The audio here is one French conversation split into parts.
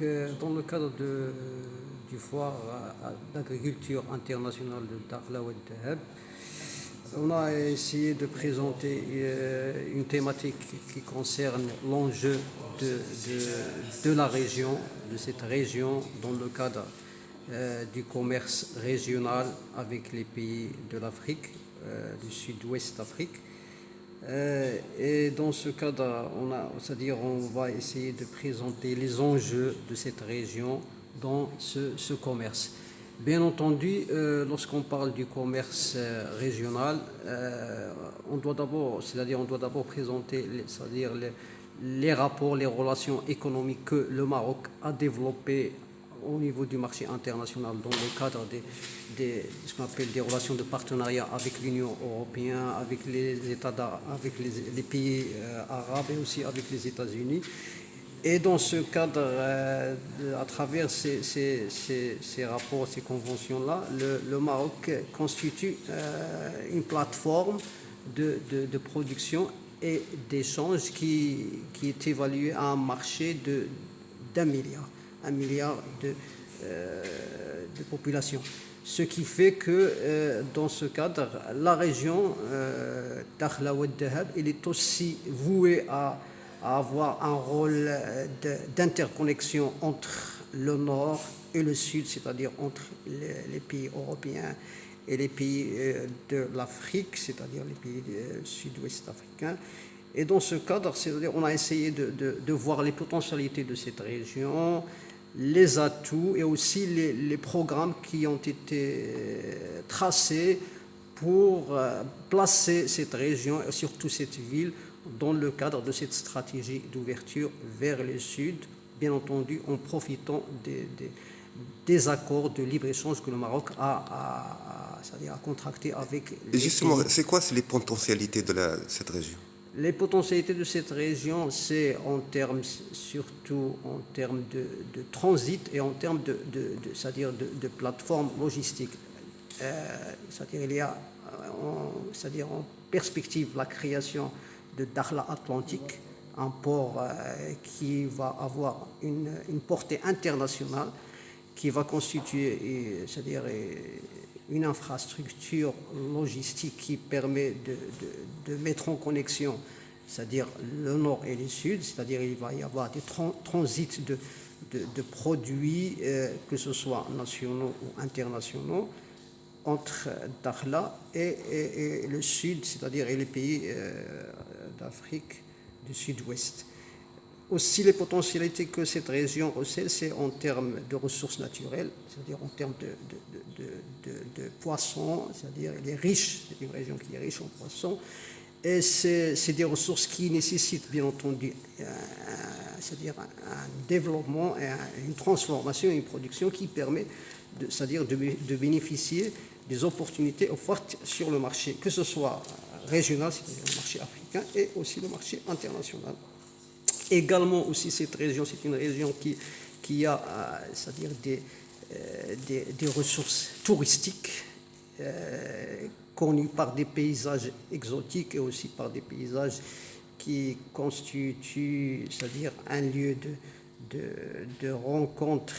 dans le cadre du foire d'agriculture internationale de Dakhla Oued Dahab, on a essayé de présenter une thématique qui concerne l'enjeu de la région, de cette région, dans le cadre du commerce régional avec les pays de l'Afrique, du sud-ouest d'Afrique. Et dans ce cadre, on va essayer de présenter les enjeux de cette région dans ce commerce. Bien entendu, lorsqu'on parle du commerce régional, on doit d'abord présenter les rapports, les relations économiques que le Maroc a développées au niveau du marché international dans le cadre ce qu'on appelle des relations de partenariat avec l'Union européenne, avec les États, avec les pays arabes et aussi avec les États-Unis. Et dans ce cadre, à travers ces rapports, ces conventions-là, le Maroc constitue une plateforme de production et d'échange qui est évaluée à un marché d'1 milliard. 1 milliard de population. Ce qui fait que dans ce cadre, la région Dakhla Oued Dahab, elle est aussi vouée à avoir un rôle d'interconnexion entre le nord et le sud, c'est-à-dire entre les pays européens et les pays de l'Afrique, c'est-à-dire les pays sud-ouest africains. Et dans ce cadre, on a essayé de voir les potentialités de cette région, les atouts et aussi les programmes qui ont été tracés pour placer cette région et surtout cette ville dans le cadre de cette stratégie d'ouverture vers le sud, bien entendu en profitant des accords de libre-échange que le Maroc a contracté avec les Et justement, pays. c'est quoi les potentialités de cette région? Les potentialités de cette région, c'est surtout en termes de transit et en termes de plateforme logistique. C'est-à-dire il y a en perspective la création de Dakhla Atlantique, un port qui va avoir une portée internationale, qui va constituer une infrastructure logistique qui permet de mettre en connexion, c'est-à-dire le nord et le sud, c'est-à-dire il va y avoir des transits de produits, que ce soit nationaux ou internationaux, entre Dakhla et le sud, c'est-à-dire les pays d'Afrique du sud-ouest. Aussi, les potentialités que cette région recèle, c'est en termes de ressources naturelles, c'est-à-dire en termes de poissons, c'est-à-dire elle est riche, c'est une région qui est riche en poissons, et c'est des ressources qui nécessitent bien entendu un développement, une transformation, une production qui permet de bénéficier des opportunités offertes sur le marché, que ce soit régional, c'est-à-dire le marché africain, et aussi le marché international. Également aussi cette région, c'est une région qui a des ressources touristiques connues par des paysages exotiques et aussi par des paysages qui constituent, un lieu de rencontre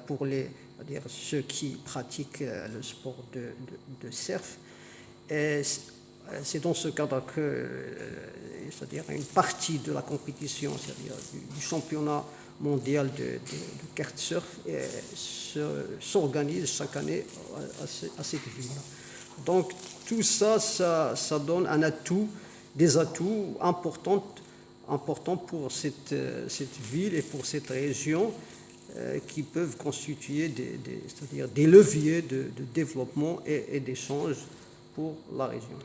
pour ceux qui pratiquent le sport de surf. Et c'est dans ce cadre que une partie de la compétition, c'est-à-dire du championnat mondial de kitesurf, s'organise chaque année à cette ville-là. Donc tout ça donne des atouts importants pour cette ville et pour cette région, qui peuvent constituer des leviers de développement et d'échange pour la région.